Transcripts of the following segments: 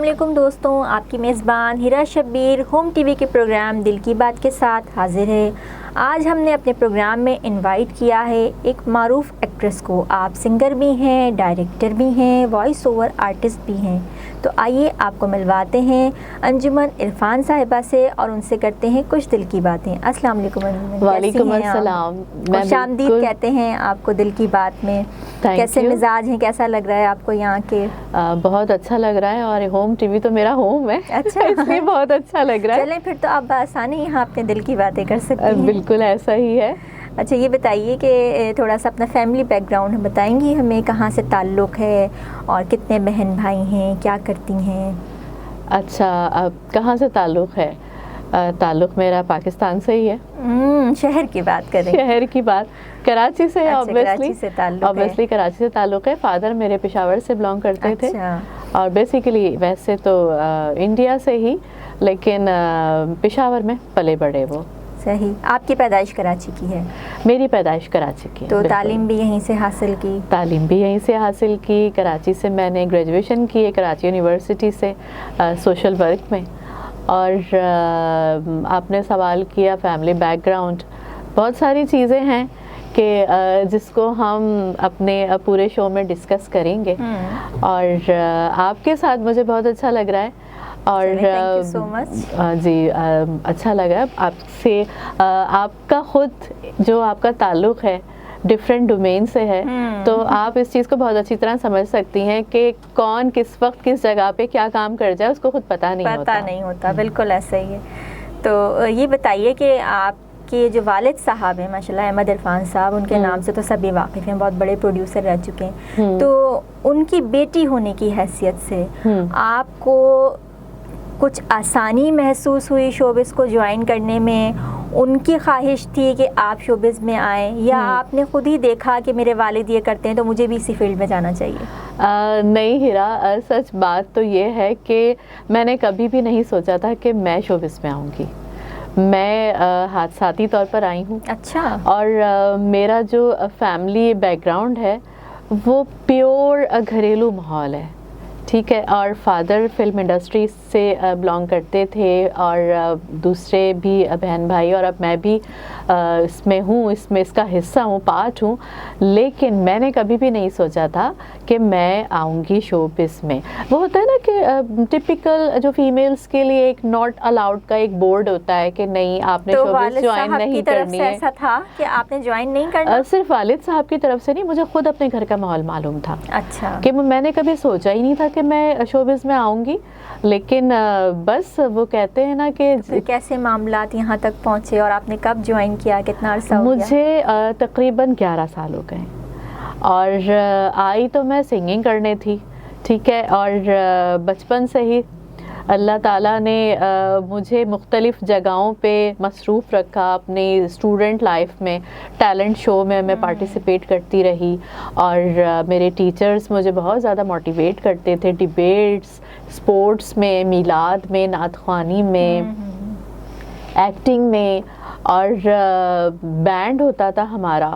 علیکم دوستوں، آپ کی میزبان ہیرا شبیر ہوم ٹی وی کے پروگرام دل کی بات کے ساتھ حاضر ہے۔ آج ہم نے اپنے پروگرام میں انوائٹ کیا ہے ایک معروف ایکٹریس کو۔ آپ سنگر بھی ہیں، ڈائریکٹر بھی ہیں، وائس اوور آرٹسٹ بھی ہیں، تو آئیے آپ کو ملواتے ہیں انجمن عرفان صاحبہ سے اور ان سے کرتے ہیں کچھ دل کی باتیں۔ السلام علیکم انجمن۔ وعلیکم السلام۔ خوش آمدید کہتے ہیں آپ کو دل کی بات میں۔ کیسے مزاج ہیں، کیسا لگ رہا ہے آپ کو یہاں کے؟ بہت اچھا لگ رہا ہے، اور ہوم ٹی وی تو میرا ہوم ہے، اچھا اس لیے بہت اچھا لگ رہا ہے۔ چلیں پھر تو آپ بآسانی یہاں اپنے دل کی باتیں کر سکتی ہیں۔ بالکل ایسا ہی ہے۔ اچھا یہ بتائیے کہ تھوڑا سا اپنا فیملی بیک گراؤنڈ بتائیں گی ہمیں، کہاں سے تعلق ہے اور کتنے بہن بھائی ہیں، کیا کرتی ہیں؟ اچھا، اب کہاں سے تعلق ہے؟ تعلق میرا پاکستان سے ہی ہے۔ شہر کی بات کریں؟ شہر کی بات کراچی سے، اوبیسلی کراچی سے تعلق ہے۔ فادر میرے پشاور سے بلانگ کرتے تھے، اور بیسیکلی ویسے تو انڈیا سے ہی، لیکن پشاور میں پلے بڑے وہ۔ صحیح۔ آپ کی پیدائش کراچی کی ہے؟ میری پیدائش کراچی کی۔ تو تعلیم بھی یہیں سے حاصل کی؟ تعلیم بھی یہیں سے حاصل کی، کراچی سے میں نے گریجویشن کی ہے، کراچی یونیورسٹی سے سوشل ورک میں۔ اور آپ نے سوال کیا فیملی بیک گراؤنڈ، بہت ساری چیزیں ہیں کہ جس کو ہم اپنے پورے شو میں ڈسکس کریں گے، اور آپ کے ساتھ مجھے بہت اچھا لگ رہا ہے، اور جی اچھا لگا آپ سے۔ آپ کا خود جو آپ کا تعلق ہے ڈفرینٹ ڈومین سے ہے، تو آپ اس چیز کو بہت اچھی طرح سمجھ سکتی ہیں کہ کون کس وقت کس جگہ پہ کیا کام کر جائے اس کو خود پتہ نہیں ہوتا۔ بالکل ایسا ہی ہے۔ تو یہ بتائیے کہ آپ کے جو والد صاحب ہیں ماشاءاللہ احمد عرفان صاحب، ان کے نام سے تو سبھی واقف ہیں، بہت بڑے پروڈیوسر رہ چکے ہیں، تو ان کی بیٹی ہونے کی حیثیت سے آپ کو کچھ آسانی محسوس ہوئی شوبز کو جوائن کرنے میں؟ ان کی خواہش تھی کہ آپ شوبز میں آئیں، یا آپ نے خود ہی دیکھا کہ میرے والد یہ کرتے ہیں تو مجھے بھی اسی فیلڈ میں جانا چاہیے؟ نہیں ہیرا، سچ بات تو یہ ہے کہ میں نے کبھی بھی نہیں سوچا تھا کہ میں شوبز میں آؤں گی۔ میں حادثاتی طور پر آئی ہوں۔ اچھا۔ اور میرا جو فیملی بیک گراؤنڈ ہے وہ پیور گھریلو ماحول ہے، ٹھیک ہے، اور فادر فلم انڈسٹری سے بلانگ کرتے تھے، اور دوسرے بھی بہن بھائی، اور اب میں بھی اس میں ہوں، اس کا حصہ ہوں، پارٹ ہوں، لیکن میں نے کبھی بھی نہیں سوچا تھا کہ میں آؤں گی شوبز میں۔ وہ ہوتا ہے نا کہ ٹپیکل جو فیمیلز کے لیے ایک ناٹ الاؤڈ کا ایک بورڈ ہوتا ہے کہ نہیں آپ نے شوبز جوائن نہیں کرنی ہے۔ ایسا تھا کہ آپ نے جوائن نہیں کرنا؟ صرف والد صاحب کی طرف سے نہیں، مجھے خود اپنے گھر کا ماحول معلوم تھا۔ اچھا۔ کہ میں نے کبھی سوچا ہی نہیں تھا کہ میں شوبز میں آؤں گی، لیکن بس وہ کہتے ہیں نا کہ کیسے معاملات یہاں تک پہنچے، اور آپ نے کب جوائن کیا، کتنا عرصہ ہو گیا؟ مجھے تقریباً 11 سال ہو گئے، اور آئی تو میں سنگنگ کرنے تھی، ٹھیک ہے، اور بچپن سے ہی اللہ تعالیٰ نے مجھے مختلف جگہوں پہ مصروف رکھا اپنی اسٹوڈنٹ لائف میں۔ ٹیلنٹ شو میں پارٹیسپیٹ کرتی رہی، اور میرے ٹیچرز مجھے بہت زیادہ موٹیویٹ کرتے تھے، ڈیبیٹس، اسپورٹس میں، میلاد میں، نعت خوانی میں، ایکٹنگ میں، اور بینڈ ہوتا تھا ہمارا،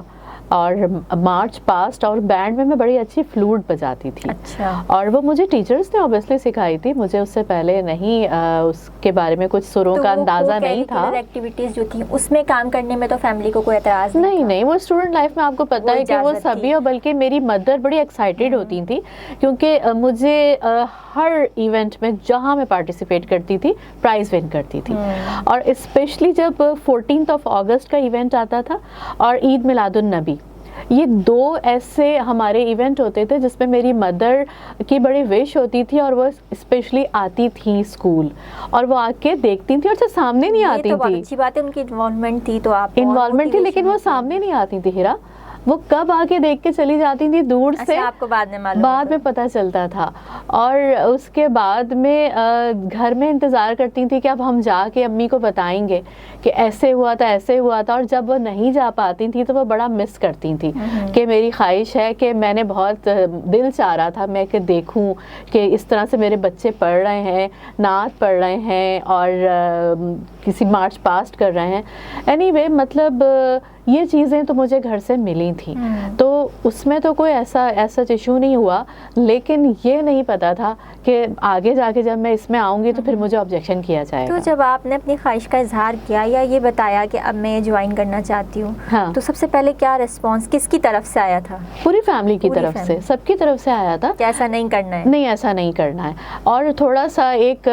اور مارچ پاسٹ، اور بینڈ میں بڑی اچھی فلوٹ بجاتی تھی۔ اچھا۔ اور وہ مجھے ٹیچرز نے اوبیسلی سکھائی تھی، مجھے اس سے پہلے نہیں اس کے بارے میں کچھ سروں کا اندازہ نہیں تھا۔ ایکٹیویٹیز جو تھیں اس میں کام کرنے میں تو فیملی کو کوئی اعتراض نہیں، وہ اسٹوڈنٹ لائف میں آپ کو پتہ ہے کہ وہ سبھی، اور بلکہ میری مدر بڑی ایکسائٹیڈ ہوتی تھی، کیونکہ مجھے ہر ایونٹ میں جہاں میں پارٹیسپیٹ کرتی تھی پرائز ون کرتی تھی، اور اسپیشلی جب 14 اگست کا ایونٹ آتا تھا اور عید میلاد النبی، یہ 2 ایسے ہمارے ایونٹ ہوتے تھے جس میں میری مدر کی بڑی وش ہوتی تھی، اور وہ اسپیشلی آتی تھیں اسکول، اور وہ آ کے دیکھتی تھیں، اور سامنے نہیں آتی تھی۔ اچھی بات ہے، ان کی انوالومنٹ تھی، تو آپ انوالومنٹ تھی، لیکن وہ سامنے نہیں آتی تھی ہیرا، وہ کب آ کے دیکھ کے چلی جاتی تھی دور سے، آپ کو بعد میں پتہ چلتا تھا، اور اس کے بعد میں گھر میں انتظار کرتی تھی کہ اب ہم جا کے امی کو بتائیں گے کہ ایسے ہوا تھا، اور جب وہ نہیں جا پاتی تھی تو وہ بڑا مس کرتی تھی کہ میری خواہش ہے کہ میں نے بہت دل چاہ رہا تھا میں کہ دیکھوں کہ اس طرح سے میرے بچے پڑھ رہے ہیں، نعت پڑھ رہے ہیں، اور کسی مارچ پاسٹ کر رہے ہیں۔ اینی وے، مطلب یہ چیزیں تو مجھے گھر سے ملی تھیں، تو اس میں تو کوئی ایسا ایشو نہیں ہوا، لیکن یہ نہیں پتا تھا کہ آگے جا کے جب میں اس میں آؤں گی تو پھر مجھے آبجیکشن کیا جائے گا۔ تو جب آپ نے اپنی خواہش کا اظہار کیا یا یہ بتایا کہ اب میں جوائن کرنا چاہتی ہوں، ہاں، تو سب سے پہلے کیا ریسپانس کس کی طرف سے آیا تھا؟ پوری فیملی کی طرف سے، سب کی طرف سے آیا تھا کہ ایسا نہیں کرنا ہے، نہیں ایسا نہیں کرنا ہے، اور تھوڑا سا ایک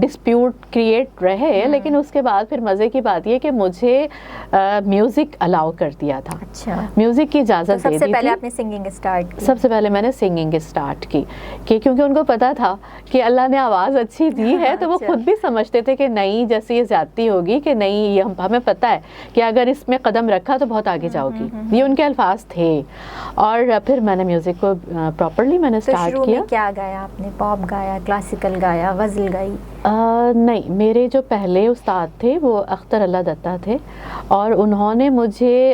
ڈسپیوٹ کریٹ رہے، لیکن اس کے بعد پھر مزے کی بات یہ کہ مجھے میوزک الاؤ کر دیا تھا، اچھا، میوزک کی اجازت دے دی تھی۔ سب سے پہلے آپ نے سنگنگ اسٹارٹ کی؟ سب سے پہلے میں نے سنگنگ اسٹارٹ کی، کہ کیونکہ ان کو پتا تھا کہ اللہ نے آواز اچھی دی ہے، تو وہ خود بھی سمجھتے تھے کہ نہیں جیسے یہ زیادتی ہوگی، کہ نہیں یہ ہمیں پتہ ہے کہ اگر اس میں قدم رکھا تو بہت آگے جاؤ گی، یہ ان کے الفاظ تھے۔ اور پھر میں نے میوزک کو پراپرلی میں نے اسٹارٹ کیا۔ شروع میں کیا گایا آپ نے؟ پاپ گایا، کلاسیکل گایا، غزل گائی؟ نہیں، میرے جو پہلے استاد تھے وہ اختر اللہ دتہ تھے، اور انہوں نے مجھے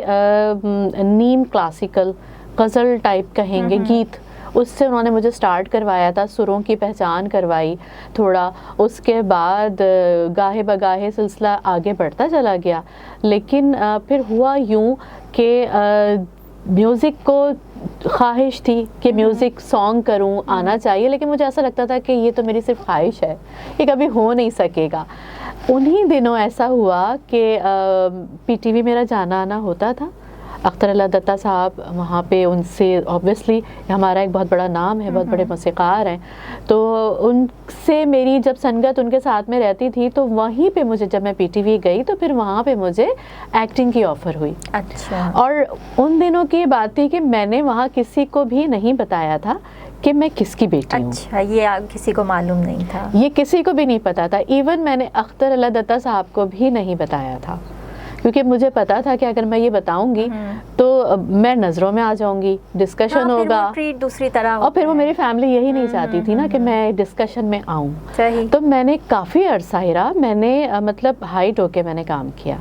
نیم کلاسیکل غزل ٹائپ کہیں گے گیت، اس سے انہوں نے مجھے سٹارٹ کروایا تھا، سروں کی پہچان کروائی تھوڑا، اس کے بعد گاہے بگاہے سلسلہ آگے بڑھتا چلا گیا۔ لیکن پھر ہوا یوں کہ میوزک کو خواہش تھی کہ میوزک سانگ کروں، آنا چاہیے، لیکن مجھے ایسا لگتا تھا کہ یہ تو میری صرف خواہش ہے، یہ کبھی ہو نہیں سکے گا۔ انہی دنوں ایسا ہوا کہ پی ٹی وی میرا جانا آنا ہوتا تھا، اختر اللہ دتہ صاحب وہاں پہ، ان سے اوبویسلی ہمارا ایک بہت بڑا نام ہے، بہت بڑے موسیقار ہیں، تو ان سے میری جب سنگت ان کے ساتھ میں رہتی تھی، تو وہیں پہ مجھے جب میں پی ٹی وی گئی تو پھر وہاں پہ مجھے ایکٹنگ کی آفر ہوئی۔ اچھا۔ اور ان دنوں کی بات تھی کہ میں نے وہاں کسی کو بھی نہیں بتایا تھا کہ میں کس کی بیٹی ہوں۔ اچھا، یہ کسی کو معلوم نہیں تھا؟ یہ کسی کو بھی نہیں پتا تھا، ایون میں نے اختر اللہ دتہ صاحب کو بھی نہیں بتایا تھا، کیونکہ مجھے پتا تھا کہ اگر میں یہ بتاؤں گی تو میں نظروں میں آ جاؤں گی، ڈسکشن ہوگا، دوسری طرح، اور پھر وہ میری فیملی یہی نہیں چاہتی تھی نا کہ میں ڈسکشن میں آؤں۔ تو میں نے کافی عرصہ رہا، میں نے مطلب ہائٹ ہو کے میں نے کام کیا،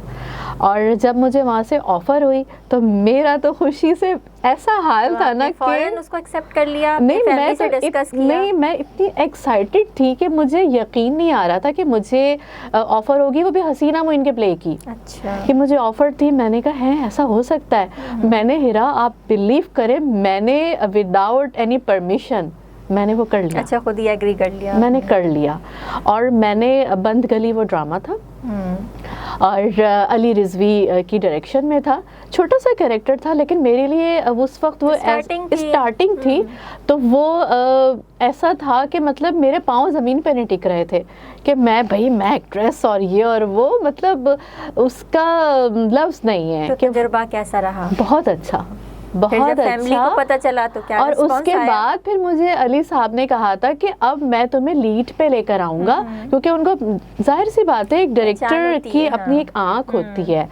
اور جب مجھے وہاں سے آفر ہوئی تو میرا تو خوشی سے ایسا حال تھا نا کہ فوراً اس کو ایکسیپٹ کر لیا؟ نہیں، میں اتنی ایکسائٹیڈ تھی کہ مجھے یقین نہیں آ رہا تھا کہ مجھے آفر ہوگی، وہ بھی حسینہ معین کے پلے کی۔ اچھا، کہ مجھے آفر تھی، میں نے کہا ہے ایسا ہو سکتا ہے؟ میں نے ہیرا آپ بلیو کریں، میں نے وداؤٹ اینی پرمیشن میں نے وہ کر لیا۔ اچھا، خود ہی ایگری کر لیا؟ میں نے کر لیا، اور میں نے بند گلی وہ ڈرامہ تھا، اور علی رضوی کی ڈائریکشن میں تھا، چھوٹا سا کیریکٹر تھا، لیکن میرے لیے اس وقت وہ اسٹارٹنگ تھی، تو وہ ایسا تھا کہ مطلب میرے پاؤں زمین پہ نہیں ٹک رہے تھے کہ میں ایکٹریس اور یہ اور وہ، مطلب اس کا لفظ نہیں ہے۔ تجربہ کیسا رہا؟ بہت اچھا، بہت فیملی کو پتہ چلا تو کیا اور اس کے بعد پھر مجھے علی صاحب نے کہا تھا کہ اب میں تمہیں لیڈ پہ لے کر آؤں گا، کیونکہ ان کو ظاہر سی بات ہے ایک ڈائریکٹر کی اپنی ایک آنکھ ہوتی ہے،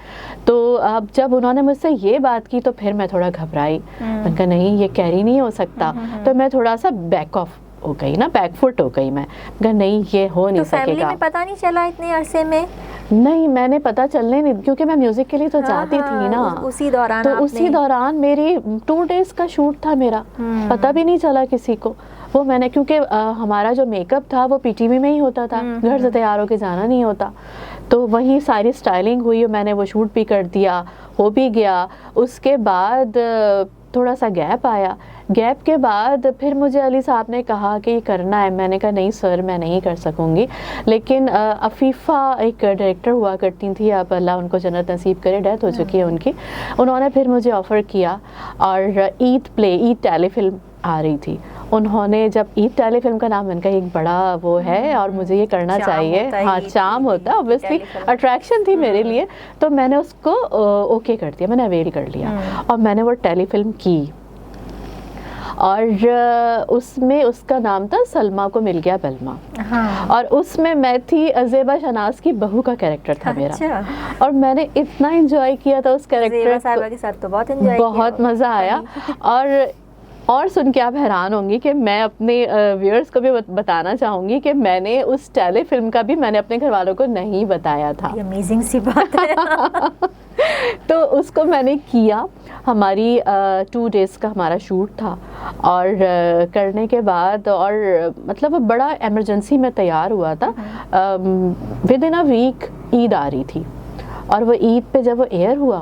تو اب جب انہوں نے مجھ سے یہ بات کی تو پھر میں تھوڑا گھبرائی، میں نے کہا نہیں یہ کیری نہیں ہو سکتا، تو میں تھوڑا سا بیک آف ہو گئی نا، بیک فٹ ہو گئی، میں کہا نہیں یہ ہو نہیں سکے گا۔ فیملی میں پتہ نہیں چلا اتنے عرصے میں؟ نہیں، میں نے پتہ چلنے نہیں، کیونکہ میں میوزک کے لیے تو جاتی تھی نا، اسی دوران میری 2 days کا شوٹ تھا میرا، پتہ بھی نہیں چلا کسی کو۔ وہ میں نے کیونکہ ہمارا جو میک اپ تھا وہ پی ٹی وی میں ہی ہوتا تھا، گھر سے تیار ہو کے جانا نہیں ہوتا، تو وہیں ساری سٹائلنگ ہوئی، میں نے وہ شوٹ بھی کر دیا، ہو بھی گیا۔ اس کے بعد تھوڑا سا گیپ آیا، گیپ کے بعد پھر مجھے علی صاحب نے کہا کہ یہ کرنا ہے، میں نے کہا نہیں سر میں نہیں کر سکوں گی، لیکن عفیفہ ایک ڈائریکٹر ہوا کرتی تھی، اب اللہ ان کو جنت نصیب کرے، ڈیتھ ہو چکی ہے ان کی، انہوں نے پھر مجھے آفر کیا، اور عید ٹیلی فلم آ رہی تھی، انہوں نے جب عید ٹیلی فلم کا نام، میں نے کہا ایک بڑا وہ ہے اور مجھے یہ کرنا چاہیے، ہاں چارم ہوتا ہے، اوبویسلی اٹریکشن تھی میرے لیے، تو میں نے اس کو اوکے کر دیا، میں نے اویل کر لیا، اور میں نے وہ ٹیلی فلم کی، اور اس میں اس کا نام تھا سلما کو مل گیا بلما، اور اس میں میں تھی زیبا شناز کی بہو کا کیریکٹر تھا میرا، اور میں نے اتنا انجوائے کیا تھا اس کیریکٹر کو، بہت مزہ آیا، اور سن کے آپ حیران ہوں گی کہ میں اپنے ویورز کو بھی بتانا چاہوں گی کہ میں نے اس ٹیلی فلم کا بھی میں نے اپنے گھر والوں کو نہیں بتایا تھا، امیزنگ سی بات ہے۔ تو اس کو میں نے کیا، ہماری 2 days کا ہمارا شوٹ تھا، اور کرنے کے بعد، اور مطلب بڑا ایمرجنسی میں تیار ہوا تھا، ود ان اے ویک عید آ رہی تھی، اور وہ عید پہ جب وہ ایئر ہوا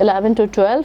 11 to 12।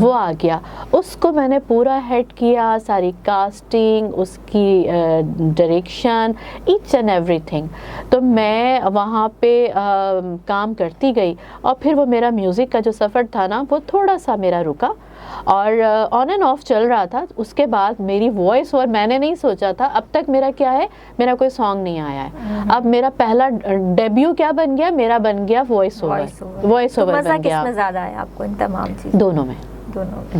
وہ آ گیا. اس کو میں نے پورا ہیڈ کیا, ساری کاسٹنگ, اس کی ڈائریکشن, ایچ اینڈ ایوری تھنگ. تو میں وہاں پہ کام کرتی گئی, اور پھر وہ میرا میوزک کا جو سفر تھا نا وہ تھوڑا سا میرا رکا, اور آن اینڈ آف چل رہا تھا. اس کے بعد میری وائس اوور, میں نے نہیں سوچا تھا اب تک میرا کیا ہے, میرا کوئی سانگ نہیں آیا ہے. اب میرا پہلا ڈیبیو کیا بن گیا, میرا بن گیا وائس اوور. وائس اوور مزہ بن گیا. کس میں زیادہ آیا آپ کو ان تمام چیزوں؟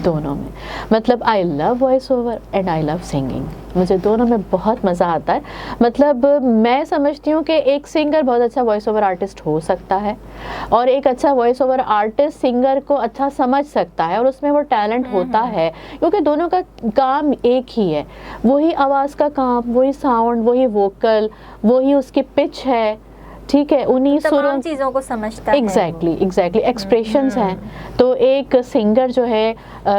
دونوں میں. مطلب I love voice over and I love singing. مجھے دونوں میں بہت مزہ آتا ہے. مطلب میں سمجھتی ہوں کہ ایک سنگر بہت اچھا وائس اوور آرٹسٹ ہو سکتا ہے, اور ایک اچھا وائس اوور آرٹسٹ سنگر کو اچھا سمجھ سکتا ہے, اور اس میں وہ ٹیلنٹ ہوتا ہے, کیونکہ دونوں کا کام ایک ہی ہے. وہی آواز کا کام, وہی ساؤنڈ, وہی ووکل, وہی اس کی پچ ہے, ٹھیک ہے, انہی تمام چیزوں کو سمجھتا ہے. ایگزیکٹلی ایکسپریشنز ہیں. تو ایک سنگر جو ہے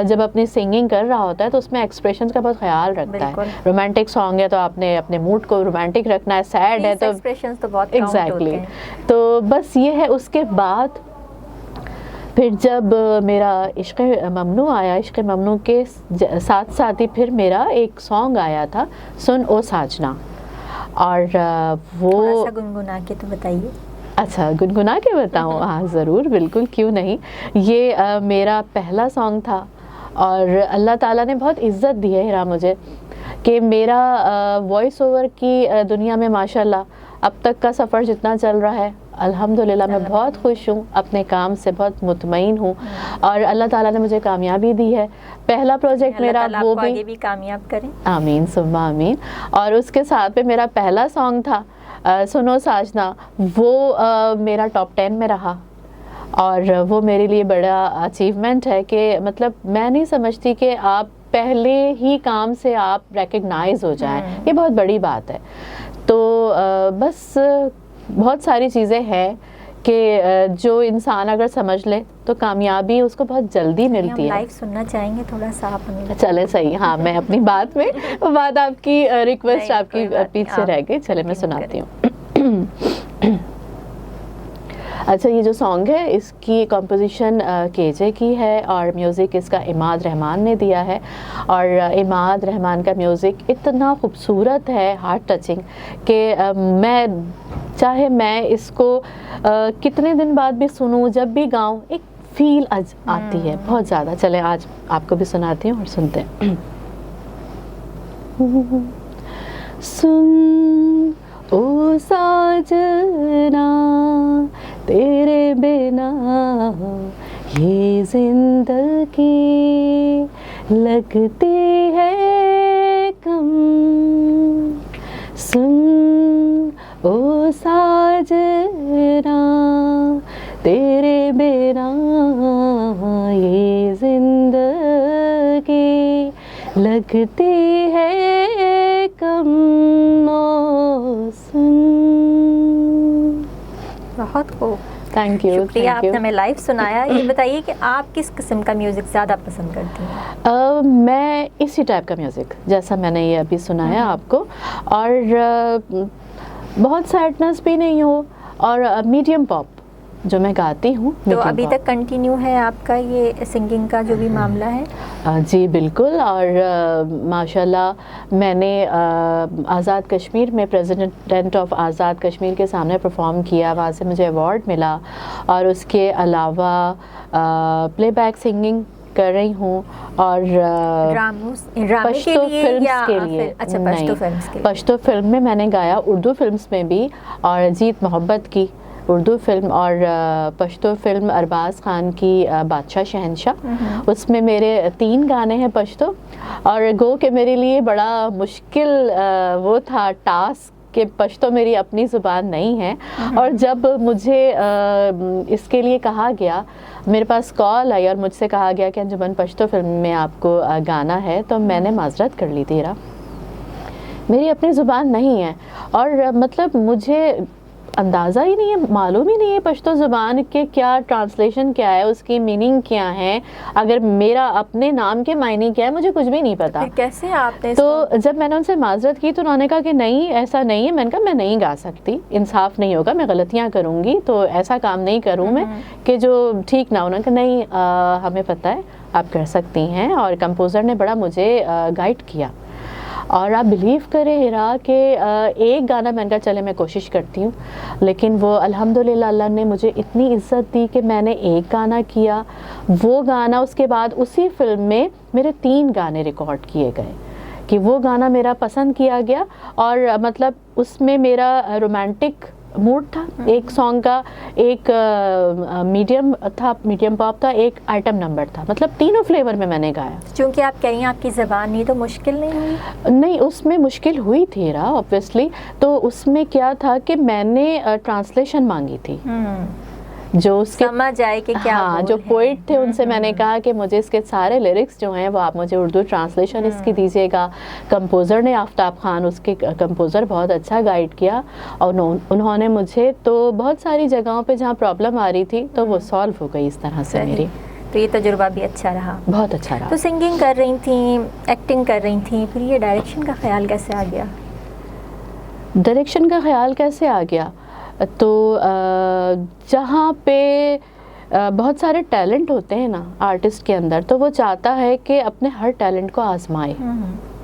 جب اپنی سنگنگ کر رہا ہوتا ہے تو اس میں ایکسپریشنز کا بہت خیال رکھتا ہے. رومانٹک سانگ ہے تو آپ نے اپنے موڈ کو رومانٹک رکھنا ہے, سیڈ ہے تو ایکسپریشنز تو بہت کاؤنٹ ہوتے ہیں. تو بس یہ ہے. اس کے بعد پھر جب میرا عشق ممنوع آیا, عشق ممنوع کے ساتھ ساتھ ہی پھر میرا ایک سانگ آیا تھا, سن او ساجنا, اور وہ تھوڑا سا گنگنا کے تو بتائیے. اچھا گنگنا کے بتاؤں؟ ہاں ضرور, بالکل, کیوں نہیں. یہ میرا پہلا سانگ تھا, اور اللہ تعالیٰ نے بہت عزت دی ہے ہیرا مجھے کہ میرا وائس اوور کی دنیا میں ماشاءاللہ اب تک کا سفر جتنا چل رہا ہے الحمدللہ میں بہت خوش ہوں, اپنے کام سے بہت مطمئن ہوں, اور اللہ تعالیٰ نے مجھے کامیابی دی ہے. پہلا پروجیکٹ میرا وہ بھی کامیاب کریں, آمین ثم آمین. اور اس کے ساتھ پہ میرا پہلا سانگ تھا سنو ساجنا, وہ میرا ٹاپ 10 میں رہا, اور وہ میرے لیے بڑا اچیومنٹ ہے کہ مطلب میں نہیں سمجھتی کہ آپ پہلے ہی کام سے آپ ریکگنائز ہو جائیں, یہ بہت بڑی بات ہے. تو بس بہت ساری چیزیں ہیں کہ جو انسان اگر سمجھ لے تو کامیابی اس کو بہت جلدی ملتی ہے. لائف سننا چاہیں گے تھوڑا سا آپ ہمیں؟ چلے صحیح, ہاں میں اپنی بات میں بات آپ کی ریکویسٹ آپ کی پیچھے رہ گئی, چلے میں سناتی ہوں. اچھا یہ جو سانگ ہے اس کی کمپوزیشن کے جے کی ہے, اور میوزک اس کا عماد رحمان نے دیا ہے. اور عماد رحمان کا میوزک اتنا خوبصورت ہے, ہارٹ ٹچنگ, کہ میں چاہے میں اس کو کتنے دن بعد بھی سنوں, جب بھی گاؤں ایک فیل آتی ہے بہت زیادہ. چلے آج آپ کو بھی سناتی ہوں اور سنتے ہیں. سن او ساجنا تیرے بنا یہ زندگی لگتی ہے کم, سن او ساجنا تیرے بنا یہ زندگی لگتی ہے کم, او سن. بہت خوب, تھینک یو. شکریہ, آپ نے ہمیں لائیو سنایا. یہ بتائیے کہ آپ کس قسم کا میوزک زیادہ پسند کرتی ہیں؟ میں اسی ٹائپ کا میوزک جیسا میں نے یہ ابھی سنایا آپ کو, اور بہت سیڈنس بھی نہیں ہو, اور میڈیم پاپ جو میں گاتی ہوں. تو ابھی تک کنٹینیو ہے آپ کا یہ سنگنگ کا جو بھی معاملہ ہے؟ جی بالکل, اور ماشاءاللہ میں نے آزاد کشمیر میں پریزیڈنٹ آف آزاد کشمیر کے سامنے پرفارم کیا, وہاں سے مجھے ایوارڈ ملا. اور اس کے علاوہ پلے بیک سنگنگ کر رہی ہوں, اور پشتو فلمس کے لیے. پشتو فلم میں میں نے گایا, اردو فلمس میں بھی, اور جیت محبت کی اردو فلم, اور پشتو فلم ارباز خان کی بادشاہ شہنشاہ, اس میں میرے 3 گانے ہیں پشتو. اور گو کہ میرے لیے بڑا مشکل وہ تھا ٹاسک کہ پشتو میری اپنی زبان نہیں ہے, اور جب مجھے اس کے لیے کہا گیا, میرے پاس کال آئی اور مجھ سے کہا گیا کہ انجمن پشتو فلم میں آپ کو گانا ہے, تو میں نے معذرت کر لی تھی. میری اپنی زبان نہیں ہے, اور مطلب مجھے اندازہ ہی نہیں ہے, معلوم ہی نہیں ہے پشتو زبان کے کیا ٹرانسلیشن کیا ہے, اس کی میننگ کیا ہے, اگر میرا اپنے نام کے معنی کیا ہے, مجھے کچھ بھی نہیں پتا. کیسے آپ نے؟ تو جب میں نے ان سے معذرت کی تو انہوں نے کہا کہ نہیں ایسا نہیں ہے. میں نے کہا میں نہیں گا سکتی, انصاف نہیں ہوگا, میں غلطیاں کروں گی, تو ایسا کام نہیں کروں میں کہ جو ٹھیک نہ ہو. انہوں نے کہا نہیں ہمیں پتہ ہے, آپ کر سکتی ہیں, اور کمپوزر نے بڑا مجھے گائیڈ کیا. اور آپ بلیو کریں ہیرا کہ ایک گانا میں نے کہا چلے میں کوشش کرتی ہوں, لیکن وہ الحمدللہ اللہ نے مجھے اتنی عزت دی کہ میں نے ایک گانا کیا. وہ گانا اس کے بعد اسی فلم میں میرے 3 گانے ریکارڈ کیے گئے کہ وہ گانا میرا پسند کیا گیا. اور مطلب اس میں میرا رومانٹک موڈ تھا ایک سانگ کا, ایک میڈیم پاپ تھا, ایک آئٹم نمبر تھا, مطلب تینوں فلیور میں نے گایا. چونکہ آپ کہہ رہی ہیں آپ کی زبان نہیں تو مشکل نہیں ہوئی؟ نہیں, اس میں مشکل ہوئی تھی را اوبویسلی. تو اس میں کیا تھا کہ میں نے ٹرانسلیشن مانگی تھی, جو اس کے سمجھ آئے کہ کیا ہاں جو پوئٹ تھے ان سے میں نے کہا کہ مجھے اس کے سارے لیرکس جو ہیں وہ آپ مجھے اردو ٹرانسلیشن اس کی دیجیے گا. کمپوزر نے آفتاب خان, اس کے کمپوزر بہت اچھا گائیڈ کیا, اور انہوں نے مجھے تو بہت ساری جگہوں پہ جہاں پرابلم آ رہی تھی تو وہ سالو ہو گئی اس طرح سے میری. تو یہ تجربہ بھی اچھا رہا, بہت اچھا رہا. تو سنگنگ کر رہی تھیں, ایکٹنگ کر رہی تھیں, پھر یہ ڈائریکشن کا خیال کیسے آ گیا؟ ڈائریکشن کا خیال کیسے آ گیا؟ تو جہاں پہ بہت سارے ٹیلنٹ ہوتے ہیں نا آرٹسٹ کے اندر, تو وہ چاہتا ہے کہ اپنے ہر ٹیلنٹ کو آزمائے.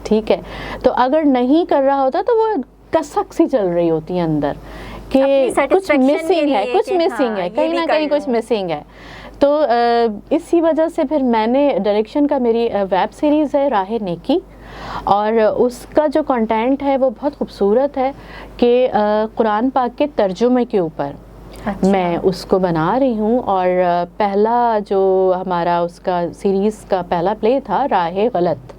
ٹھیک ہے, تو اگر نہیں کر رہا ہوتا تو وہ کسک سی چل رہی ہوتی ہے اندر کہ کچھ مسنگ ہے, کہیں نہ کہیں کچھ مسنگ ہے. تو اسی وجہ سے پھر میں نے ڈائریکشن کا, میری ویب سیریز ہے راہ نیکی, اور اس کا جو کنٹینٹ ہے وہ بہت خوبصورت ہے کہ قرآن پاک کے ترجمے کے اوپر میں اس کو بنا رہی ہوں. اور پہلا جو ہمارا اس کا سیریز کا پہلا پلے تھا راہ غلط,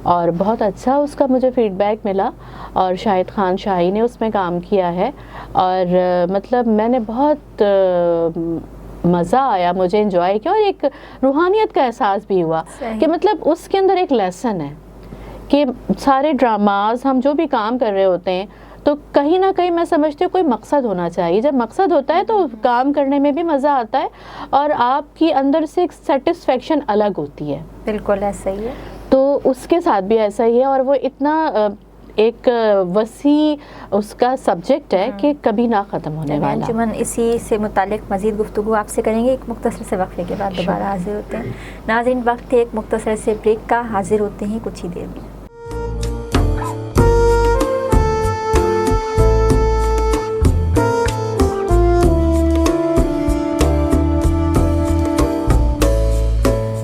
اور بہت اچھا اس کا مجھے فیڈ بیک ملا, اور شاہد خان شاہی نے اس میں کام کیا ہے, اور مطلب میں نے بہت مزہ آیا, مجھے انجوائے کیا, اور ایک روحانیت کا احساس بھی ہوا کہ مطلب اس کے اندر ایک لیسن ہے کہ سارے ڈراماز ہم جو بھی کام کر رہے ہوتے ہیں تو کہیں نہ کہیں میں سمجھتی ہوں کوئی مقصد ہونا چاہیے. جب مقصد ہوتا ہے تو کام کرنے میں بھی مزہ آتا ہے, اور آپ کی اندر سے ایک سیٹسفیکشن الگ ہوتی ہے. بالکل ایسا ہی ہے. تو اس کے ساتھ بھی ایسا ہی ہے, اور وہ اتنا ایک وسیع اس کا سبجیکٹ ہے کہ کبھی نہ ختم ہونے والا. انجمن اسی سے متعلق مزید گفتگو آپ سے کریں گے ایک مختصر سے وقفے کے بعد. دوبارہ حاضر ہوتے ہیں. ناظرین, وقت ہے ایک مختصر سے بریک کا, حاضر ہوتے ہیں کچھ ہی دیر میں.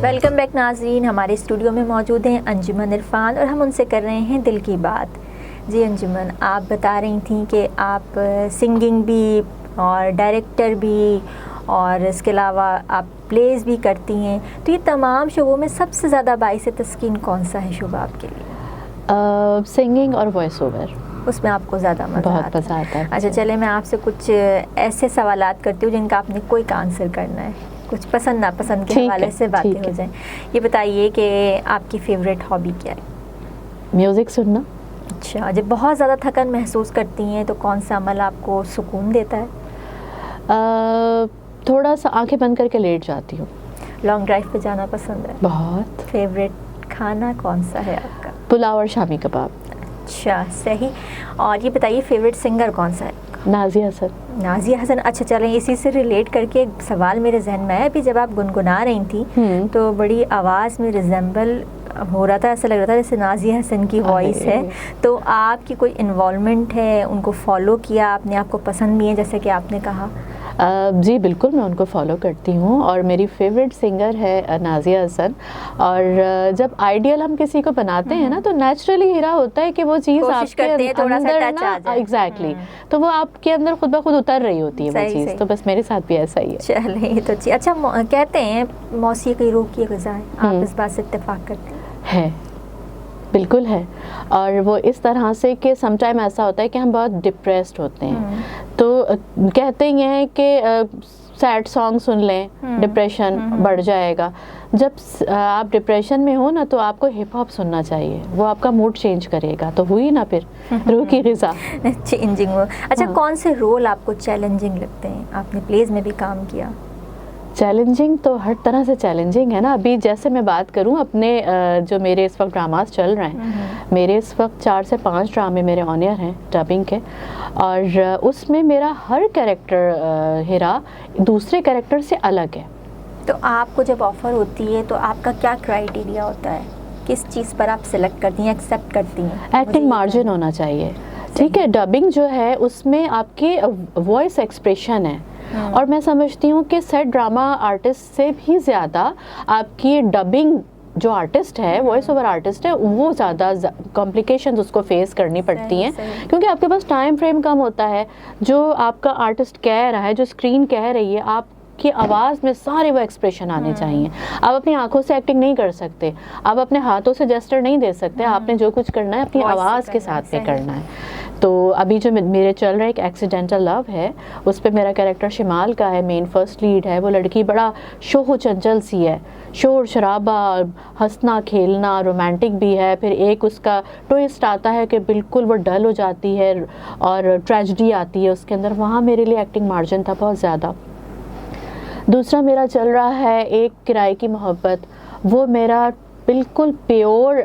ویلکم بیک ناظرین, ہمارے اسٹوڈیو میں موجود ہیں انجمن عرفان, اور ہم ان سے کر رہے ہیں دل کی بات. جی انجمن, آپ بتا رہی تھیں کہ آپ سنگنگ بھی اور ڈائریکٹر بھی, اور اس کے علاوہ آپ پلیز بھی کرتی ہیں, تو یہ تمام شعبوں میں سب سے زیادہ باعث تسکین کون سا ہے شعبہ آپ کے لیے؟ سنگنگ اور وائس اوور. اس میں آپ کو زیادہ مزہ آتا ہے. اچھا چلے, میں آپ سے کچھ ایسے سوالات کرتی ہوں جن کا آپ نے کوئی کا آنسر کرنا ہے, کچھ پسند ناپسند کے حوالے سے باتیں ہو جائیں. یہ بتائیے کہ آپ کی فیوریٹ ہابی کیا ہے؟ میوزک سننا. اچھا, جب بہت زیادہ تھکن محسوس کرتی ہیں تو کون سا عمل آپ کو سکون دیتا ہے؟ تھوڑا سا آنکھیں بند کر کے لیٹ جاتی ہوں. لانگ ڈرائیو پہ جانا پسند ہے؟ بہت. فیوریٹ کھانا کون سا ہے آپ کا؟ پلاؤ اور شامی کباب. اچھا صحیح. اور یہ بتائیے فیوریٹ سنگر کون سا ہے؟ نازیہ حسن. نازیہ حسن. اچھا چلیں, اسی سے ریلیٹ کر کے ایک سوال میرے ذہن میں ہے. ابھی جب آپ گنگنا رہی تھیں تو بڑی آواز میں ریزمبل ہو رہا تھا, ایسا لگ رہا تھا جیسے نازیہ حسن کی وائس ہے. تو آپ کی کوئی انوالومنٹ ہے, ان کو فالو کیا آپ نے, آپ کو پسند بھی ہیں جیسے کہ آپ نے کہا؟ جی بالکل, میں ان کو فالو کرتی ہوں, اور میری فیوریٹ سنگر ہے نازیہ حسن. اور جب آئیڈیل ہم کسی کو بناتے ہیں نا تو نیچرلی ہیرا ہوتا ہے کہ وہ چیز آپ کے اندر نا ایگزیکٹلی, تو وہ آپ کے اندر خود بخود اتر رہی ہوتی ہے وہ چیز. تو بس میرے ساتھ بھی ایسا ہی ہے. چلیں یہ تو اچھی. اچھا, کہتے ہیں موسیقی روح کی غذا ہے, آپ اس بات سے اتفاق کرتے ہیں؟ بالکل ہے. اور وہ اس طرح سے کہ سم ٹائم ایسا ہوتا ہے کہ ہم بہت ڈپریسڈ ہوتے ہیں, تو کہتے یہ ہیں کہ سیڈ سانگ سن لیں, ڈپریشن بڑھ جائے گا. جب آپ ڈپریشن میں ہو نا تو آپ کو ہپ ہاپ سننا چاہیے, وہ آپ کا موڈ چینج کرے گا. تو ہوئی نا پھر روح کی غذا چینجنگ. اچھا, کون سے رول آپ کو چیلنجنگ لگتے ہیں؟ آپ نے پلیز میں بھی کام کیا. چیلنجنگ تو ہر طرح سے چیلنجنگ ہے نا. ابھی جیسے میں بات کروں اپنے جو میرے اس وقت ڈراماز چل رہے ہیں, میرے اس وقت 4 سے 5 ڈرامے میرے آن ایئر ہیں ڈبنگ کے, اور اس میں میرا ہر کیریکٹر ہیرا دوسرے کیریکٹر سے الگ ہے. تو آپ کو جب آفر ہوتی ہے تو آپ کا کیا کرائیٹیریا ہوتا ہے, کس چیز پر آپ سلیکٹ کرتی ہیں, ایکسیپٹ کرتی ہیں؟ ایکٹنگ مارجن ہونا چاہیے, ٹھیک ہے. ڈبنگ جو ہے اس میں آپ کے وائس ایکسپریشن ہے, اور میں سمجھتی ہوں کہ سیٹ ڈرامہ آرٹسٹ سے بھی زیادہ آپ کی ڈبنگ جو آرٹسٹ ہے, وائس اوور آرٹسٹ ہے, وہ زیادہ کمپلیکیشنز اس کو فیس کرنی پڑتی ہیں, کیونکہ آپ کے پاس ٹائم فریم کم ہوتا ہے. جو آپ کا آرٹسٹ کہہ رہا ہے, جو اسکرین کہہ رہی ہے, آپ کی آواز میں سارے وہ ایکسپریشن آنے چاہیے. آپ اپنی آنکھوں سے ایکٹنگ نہیں کر سکتے, آپ اپنے ہاتھوں سے جسچر نہیں دے سکتے, آپ نے جو کچھ کرنا ہے اپنی آواز کے ساتھ پہ کرنا ہے. تو ابھی جو میرے چل رہا ہے ایک ایکسیڈنٹل لو ہے, اس پہ میرا کیریکٹر شمال کا ہے, مین فرسٹ لیڈ ہے. وہ لڑکی بڑا شوخ و چنچل سی ہے, شور شرابہ, ہنسنا کھیلنا, رومانٹک بھی ہے. پھر ایک اس کا ٹوئسٹ آتا ہے کہ بالکل وہ ڈل ہو جاتی ہے اور ٹریجڈی آتی ہے اس کے اندر. وہاں میرے لیے ایکٹنگ مارجن تھا بہت زیادہ. دوسرا میرا چل رہا ہے ایک کرائے کی محبت. وہ میرا بالکل پیور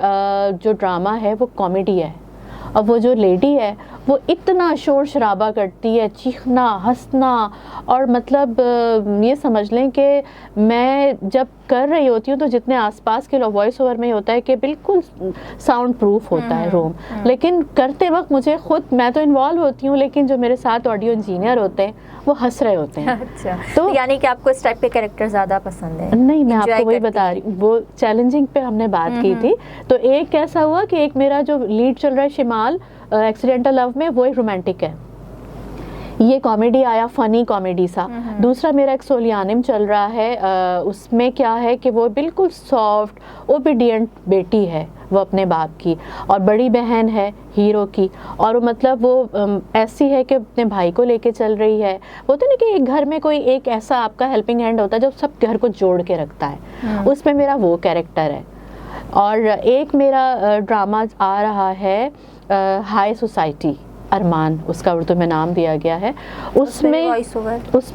جو ڈرامہ ہے وہ کامیڈی ہے. اب وہ جو لیڈی ہے وہ اتنا شور شرابہ کرتی ہے, چیخنا, ہنسنا, اور مطلب یہ سمجھ لیں کہ میں جب کر رہی ہوتی ہوں تو جتنے آس پاس کے لوگ, وائس اوور میں ہوتا ہے کہ بالکل ساؤنڈ پروف ہوتا ہے روم, لیکن کرتے وقت مجھے خود, میں تو انوالو ہوتی ہوں لیکن جو میرے ساتھ آڈیو انجینئر ہوتے ہیں وہ ہنس رہے ہوتے ہیں. اچھا, تو یعنی کہ آپ کو اس ٹائپ کے کیریکٹر زیادہ پسند ہے؟ نہیں, میں آپ کو وہی بتا رہی ہوں, وہ چیلنجنگ پہ ہم نے بات کی تھی. تو ایک ایسا ہوا کہ ایک میرا جو لیڈ چل رہا ہے شمال ایکسیڈنٹل لو میں, وہ ایک رومانٹک ہے, یہ کامیڈی آیا, فنی کامیڈی سا. دوسرا میرا ایک سولیانم چل رہا ہے, اس میں کیا ہے کہ وہ بالکل سافٹ اوبیڈینٹ بیٹی ہے وہ اپنے باپ کی, اور بڑی بہن ہے ہیرو کی, اور مطلب وہ ایسی ہے کہ اپنے بھائی کو لے کے چل رہی ہے. وہ تو نہیں کہ ایک گھر میں کوئی ایک ایسا آپ کا ہیلپنگ ہینڈ ہوتا ہے جو سب گھر کو جوڑ کے رکھتا ہے, اس میں میرا وہ کیریکٹر ہے. اور ایک میرا ڈرامہ آ رہا ہے ہائی سوسائٹی, ارمان اس کا اردو میں نام دیا گیا ہے. اس میں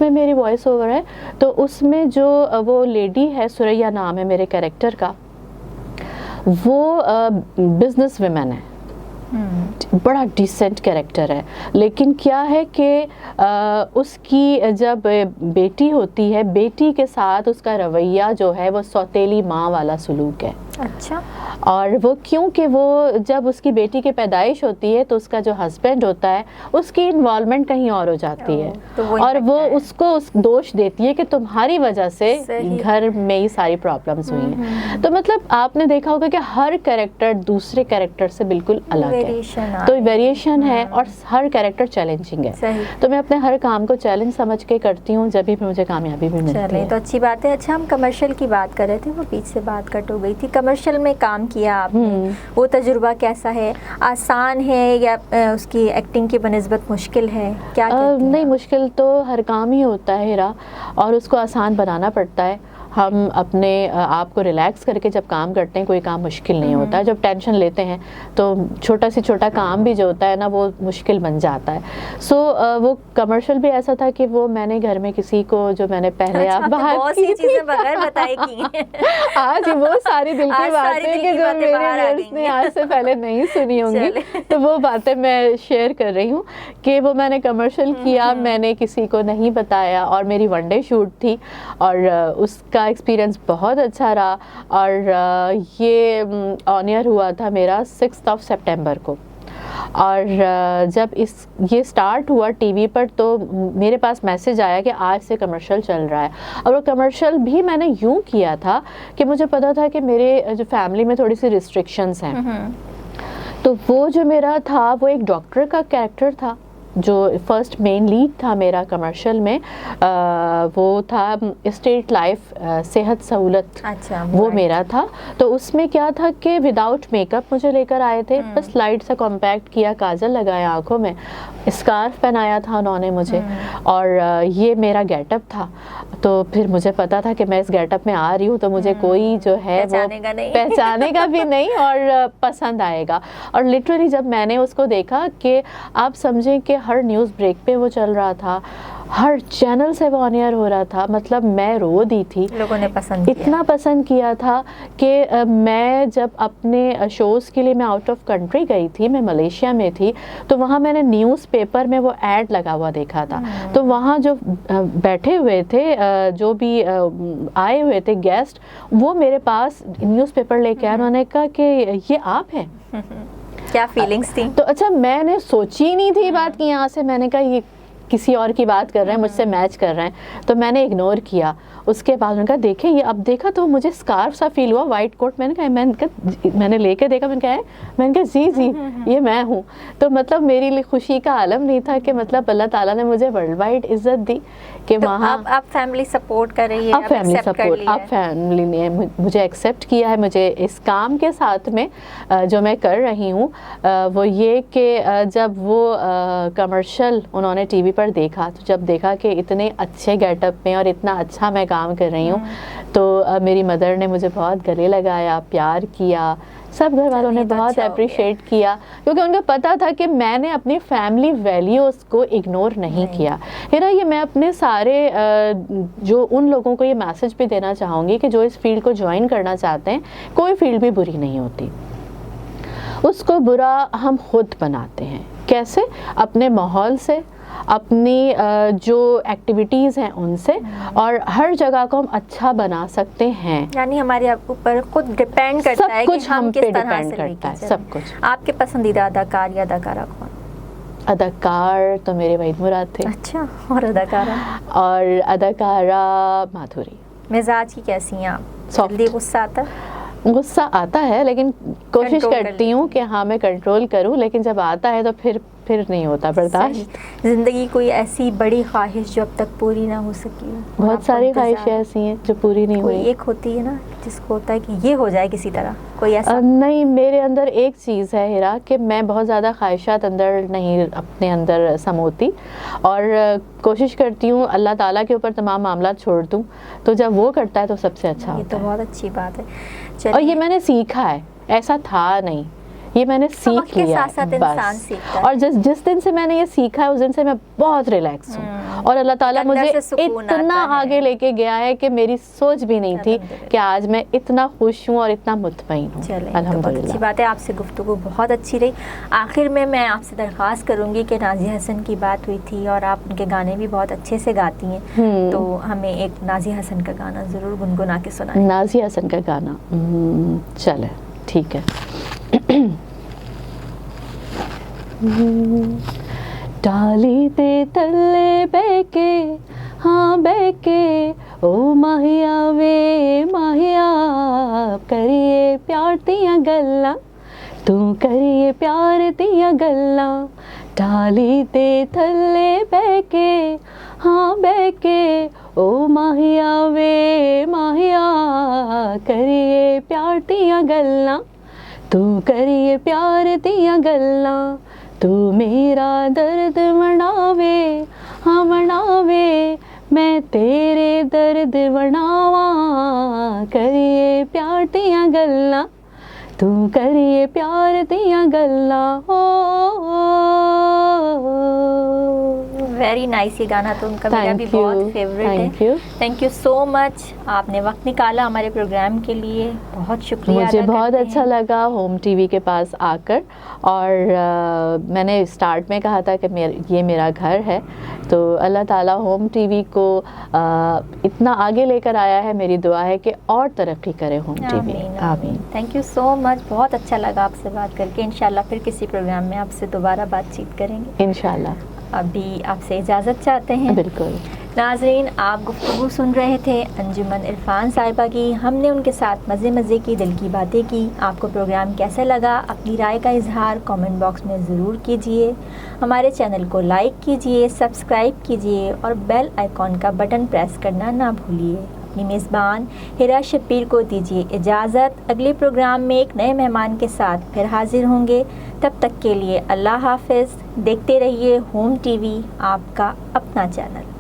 میری وائس اوور ہے. تو اس میں جو وہ لیڈی ہے, سوریا نام ہے میرے کیریکٹر کا, وہ بزنس ویمن ہے, بڑا ڈیسنٹ کیریکٹر ہے. لیکن کیا ہے کہ اس کی جب بیٹی ہوتی ہے, بیٹی کے ساتھ اس کا رویہ جو ہے وہ سوتیلی ماں والا سلوک ہے. اچھا. اور وہ کیونکہ وہ جب اس کی بیٹی کی پیدائش ہوتی ہے تو اس کا جو ہسبینڈ ہوتا ہے اس کی انوالومنٹ کہیں اور ہو جاتی ہے, اور وہ اس کو دوش دیتی ہے کہ تمہاری وجہ سے گھر میں ہی ساری پرابلمز ہوئی ہیں. تو مطلب آپ نے دیکھا ہوگا کہ ہر کیریکٹر دوسرے کیریکٹر سے بالکل الگ ہے, تو ویریشن ہے, اور ہر کیریکٹر چیلنجنگ ہے. تو میں اپنے ہر کام کو چیلنج سمجھ کے کرتی ہوں, جب بھی مجھے کامیابی بھی ملتی ہے. تو اچھی بات ہے. اچھا, ہم کمرشل کی بات کر رہے تھے, وہ بیچ سے بات کٹ ہو گئی تھی. کمرشل میں کام کیا آپ نے, وہ تجربہ کیسا ہے؟ آسان ہے یا اس کی ایکٹنگ کی بنسبت مشکل ہے؟ کیا نہیں, مشکل تو ہر کام ہی ہوتا ہے ہیرا, اور اس کو آسان بنانا پڑتا ہے. ہم اپنے آپ کو ریلیکس کر کے جب کام کرتے ہیں, کوئی کام مشکل نہیں ہوتا ہے. جب ٹینشن لیتے ہیں تو چھوٹا سے چھوٹا کام بھی جو ہوتا ہے نا وہ مشکل بن جاتا ہے. سو وہ کمرشل بھی ایسا تھا کہ وہ میں نے گھر میں کسی کو, جو میں نے پہلے آپ بہت سی چیزیں بغیر بتائے کی آج وہ ساری دل کی باتیں کہ جو میرے ویئرز نے آج سے پہلے نہیں سنی ہوں گی, تو وہ باتیں میں شیئر کر رہی ہوں کہ وہ میں نے کمرشل کیا, میں نے کسی کو نہیں بتایا, اور میری ون ڈے شوٹ تھی, اور اس کا ایکسپیرینس بہت اچھا رہا. اور یہ آن ایئر ہوا تھا میرا 6 سپٹمبر کو, اور جب یہ سٹارٹ ہوا ٹی وی پر تو میرے پاس میسج آیا کہ آج سے کمرشل چل رہا ہے. اور وہ کمرشل بھی میں نے یوں کیا تھا کہ مجھے پتا تھا کہ میرے جو فیملی میں تھوڑی سی ریسٹرکشنز ہیں, تو وہ جو میرا تھا وہ ایک ڈاکٹر کا کیریکٹر تھا, جو فرسٹ مین لیڈ تھا میرا کمرشل میں, وہ تھا اسٹیٹ لائف صحت سہولت, وہ میرا تھا. تو اس میں کیا تھا کہ وداؤٹ میک اپ مجھے لے کر آئے تھے, بس لائٹ سا کمپیکٹ کیا, کاجل لگایا آنکھوں میں, اسکارف پہنایا تھا انہوں نے مجھے, اور یہ میرا گیٹ اپ تھا. تو پھر مجھے پتا تھا کہ میں اس گیٹ اپ میں آ رہی ہوں تو مجھے کوئی جو ہے وہ پہچانے گا بھی نہیں اور پسند آئے گا. اور لٹرلی جب میں نے اس کو دیکھا کہ آپ سمجھیں کہ ہر نیوز بریک پہ وہ چل رہا تھا, ہر چینل سے وہ آن ایئر ہو رہا تھا. مطلب میں رو دی تھی, لوگوں نے پسند کیا, اتنا پسند کیا تھا کہ میں جب اپنے شوز کے لیے میں آؤٹ آف کنٹری گئی تھی, میں ملیشیا میں تھی, تو وہاں میں نے نیوز پیپر میں وہ ایڈ لگا ہوا دیکھا تھا. تو وہاں جو بیٹھے ہوئے تھے, جو بھی آئے ہوئے تھے گیسٹ, وہ میرے پاس نیوز پیپر لے کے آئے, انہوں نے کہا کہ یہ آپ ہیں. کیا فیلنگس تھیں؟ تو اچھا میں نے سوچی نہیں تھی بات کی, یہاں سے میں نے کہا یہ کسی اور کی بات کر رہے ہیں, مجھ سے میچ کر رہے ہیں, تو میں نے اگنور کیا. اس کے بعد میں نے کہا دیکھیں یہ, اب دیکھا تو مجھے اسکارف سا فیل ہوا, وائٹ کوٹ. میں نے کہا میں نے لے کے دیکھا, میں نے کہا جی یہ میں ہوں. تو مطلب میری لیے خوشی کا عالم نہیں تھا کہ مطلب اللہ تعالیٰ نے مجھے ورلڈ وائڈ عزت دی کہ وہاں. اب فیملی سپورٹ کر رہی ہے, اب فیملی سپورٹ, اب فیملی نے مجھے ایکسیپٹ کیا ہے. مجھے اس کام کے ساتھ میں جو میں کر رہی ہوں وہ یہ کہ جب وہ کمرشل انہوں نے ٹی وی پر دیکھا, تو جب دیکھا کہ اتنے اچھے گیٹ اپ میں اور اتنا اچھا میں کام کر رہی ہوں, تو میری مدر نے مجھے بہت گلے لگایا, پیار کیا, سب گھر والوں نے بہت اپریشیٹ کیا, کیونکہ ان کو پتا تھا کہ میں نے اپنی فیملی ویلیوز کو اگنور نہیں کیا. ہیرا یہ میں اپنے سارے جو ان لوگوں کو یہ میسج بھی دینا چاہوں گی کہ جو اس فیلڈ کو جوائن کرنا چاہتے ہیں, کوئی فیلڈ بھی بری نہیں ہوتی, اس کو برا ہم خود بناتے ہیں. کیسے؟ اپنے ماحول سے, اپنی جو ایکٹیویٹیز ہیں ان سے, اور ہر جگہ کو ہم اچھا بنا سکتے ہیں. یعنی ہمارے اوپر خود ڈیپینڈ کرتا ہے کہ ہم کس طرح سے کرتا ہے سب کچھ. آپ کے پسندیدہ اداکار یا اداکارہ کون؟ اداکار تو میرے وحید مراد تھے. اچھا, اور اداکارہ؟ اور اداکارہ مادھوری. مزاج کی کیسی ہیں آپ؟ جلدی غصہ آتا ہے؟ غصہ آتا ہے, لیکن کوشش کرتی ہوں کہ ہاں میں کنٹرول کروں, لیکن جب آتا ہے تو پھر نہیں ہوتا برداشت. زندگی کوئی ایسی بڑی خواہش جو اب تک پوری نہ ہو سکی؟ بہت ساری خواہشیں ایسی ہیں جو پوری نہیں ہوئی. ایک ہوتی ہے نا جس کو ہوتا ہے کہ یہ ہو جائے کسی طرح, کوئی ایسا؟ نہیں, میرے اندر ایک چیز ہے ہیرا کہ میں بہت زیادہ خواہشات اندر نہیں اپنے اندر سموتی, اور کوشش کرتی ہوں اللہ تعالیٰ کے اوپر تمام معاملات چھوڑ دوں, تو جب وہ کرتا ہے تو سب سے اچھا ہوتا ہے. یہ تو بہت اچھی بات ہے. اور یہ میں نے سیکھا ہے, ایسا تھا نہیں, یہ میں نے سیکھ لیا بس. اور جس دن سے میں نے یہ سیکھا ہے اس دن سے میں بہت ریلیکس ہوں, اور اللہ تعالیٰ مجھے اتنا آگے لے کے گیا ہے کہ میری سوچ بھی نہیں تھی کہ آج میں اتنا خوش ہوں اور اتنا مطمئن ہوں. الحمدللہ, اچھی بات ہے. آپ سے گفتگو بہت اچھی رہی. آخر میں آپ سے درخواست کروں گی کہ نازیہ حسن کی بات ہوئی تھی اور آپ ان کے گانے بھی بہت اچھے سے گاتی ہیں, تو ہمیں ایک نازیہ حسن کا گانا ضرور گنگنا کے سنائیں. نازیہ حسن کا گانا چلے ٹھیک ہے. ڈالی تے تلے بہ کے, ہاں بہ کے, او ماہیا وے ماہیا, کریے پیار دیاں گلاں, تو کریے پیار دیاں گلاں. ڈالی تے تھلے بہ کے, ہاں بہ کے, او ماہیا وے ماہیا, کریے پیار دیاں گلاں, تو کریے پیار دیاں گلاں. تو میرا درد وناوے, ہاں وناوے, میں تیرے درد وناواں, کریے پیار دیاں گلاں, تو کریے پیار دیاں گلاں. Very nice. یہ گانا تو ان کا میرا بھی بہت فیوریٹ ہے. تھینک یو سو مچ, آپ نے وقت نکالا ہمارے پروگرام کے لیے, بہت شکریہ. مجھے بہت اچھا لگا ہوم ٹی وی کے پاس آ کر, اور میں نے اسٹارٹ میں کہا تھا کہ یہ میرا گھر ہے, تو اللہ تعالیٰ ہوم ٹی وی کو اتنا آگے لے کر آیا ہے. میری دعا ہے کہ اور ترقی کرے ہوم ٹی وی. آمین. تھینک یو سو مچ, بہت اچھا لگا آپ سے بات کر کے. انشاءاللہ پھر کسی پروگرام میں آپ سے دوبارہ بات چیت کریں گے انشاءاللہ. ابھی آپ سے اجازت چاہتے ہیں. بالکل. ناظرین, آپ گفتگو سن رہے تھے انجمن عرفان صاحبہ کی. ہم نے ان کے ساتھ مزے کی دل کی باتیں کی. آپ کو پروگرام کیسا لگا؟ اپنی رائے کا اظہار کامنٹ باکس میں ضرور کیجئے. ہمارے چینل کو لائک کیجئے, سبسکرائب کیجئے, اور بیل آئیکن کا بٹن پریس کرنا نہ بھولیے. اپنی میزبان ہیرا شبیر کو دیجیے اجازت. اگلے پروگرام میں ایک نئے مہمان کے ساتھ پھر حاضر ہوں گے. تب تک کے لیے اللہ حافظ. دیکھتے رہیے ہوم ٹی وی, آپ کا اپنا چینل.